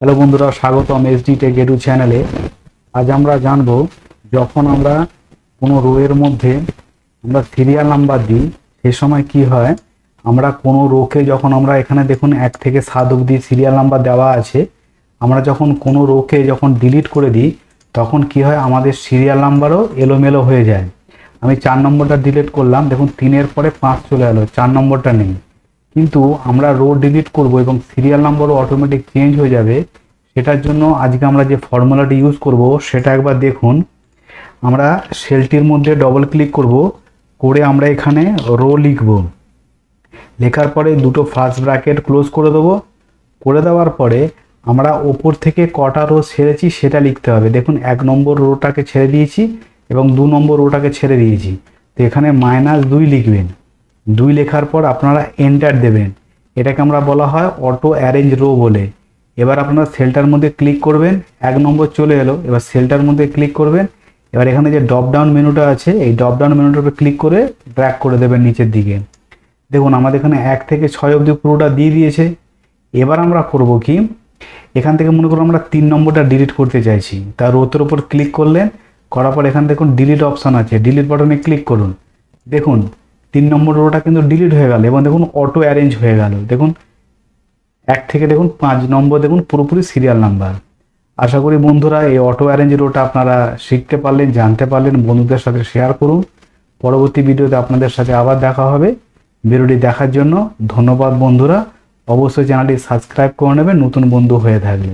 Hello বন্ধুরা, স্বাগতম SD take edu চ্যানেলে। আজ আমরা জানবো যখন আমরা কোনো রোয়ের মধ্যে আমরা সিরিয়াল নাম্বার দিই সে সময় কি হয়। আমরা কোনো রোকে যখন আমরা এখানে দেখুন 1 থেকে 7 অবধি সিরিয়াল নাম্বার দেওয়া আছে, আমরা যখন কোনো রোকে যখন ডিলিট করে দিই তখন কি হয়, আমাদের সিরিয়াল নাম্বারও এলোমেলো হয়ে যায়। আমি 4 নম্বরটা ডিলিট করলাম, দেখুন 3-এর পরে 5 চলে এলো, 4 নম্বরটা নেই। কিন্তু আমরা রো ডিলিট করব এবং সিরিয়াল নাম্বারও অটোমেটিক চেঞ্জ হয়ে যাবে। সেটার জন্য আজকে আমরা যে ফর্মুলাটি ইউজ করব সেটা একবার দেখুন। আমরা সেলটির মধ্যে ডবল ক্লিক করব, করে আমরা এখানে রো লিখব। লেখার পরে দুটো ফার্স্ট ব্র্যাকেট ক্লোজ করে দেবো। করে দেওয়ার পরে আমরা ওপর থেকে কটা রো ছেড়েছি সেটা লিখতে হবে। দেখুন 1 নম্বর রোটাকে ছেড়ে দিয়েছি এবং 2 নম্বর রোটাকে ছেড়ে দিয়েছি। তো এখানে -2 লিখবেন। 2 লেখার পর আপনারা এন্টার দেবেন। এটাকে আমরা বলা হয় অটো অ্যারেঞ্জ রো বলে। এবার আপনারা সেলটার মধ্যে ক্লিক করবেন, 1 নম্বর চলে এলো। এবার সেলটার মধ্যে ক্লিক করবেন। এবার এখানে যে ড্রপ ডাউন মেনুটা আছে, এই ড্রপ ডাউন মেনুটার উপরে ক্লিক করে ড্র্যাগ করে দেবেন নিচের দিকে। দেখুন আমাদের এখানে 1 থেকে 6 অবধি পুরোটা দিয়ে দিয়েছে। এবার আমরা করব কি, এখান থেকে মনে করুন আমরা 3 নম্বরটা ডিলিট করতে চাইছি। তার রোতের উপর ক্লিক করলেন, করার পর এখানে দেখুন ডিলিট অপশান আছে, ডিলিট বাটনে ক্লিক করুন। দেখুন 3 নম্বর রোটা কিন্তু ডিলিট হয়ে গেল এবং দেখুন অটো অ্যারেঞ্জ হয়ে গেল। দেখুন 1 থেকে দেখুন 5 নম্বর দেখুন পুরোপুরি সিরিয়াল নাম্বার। আশা করি বন্ধুরা এই অটো অ্যারেঞ্জ রোটা আপনারা শিখতে পারলেন, জানতে পারলেন। বন্ধুদের সাথে শেয়ার করুন। পরবর্তী ভিডিওতে আপনাদের সাথে আবার দেখা হবে। ভিডিওটি দেখার জন্য ধন্যবাদ বন্ধুরা। অবশ্যই চ্যানেলটি সাবস্ক্রাইব করে নেবেন নতুন বন্ধু হয়ে থাকলে।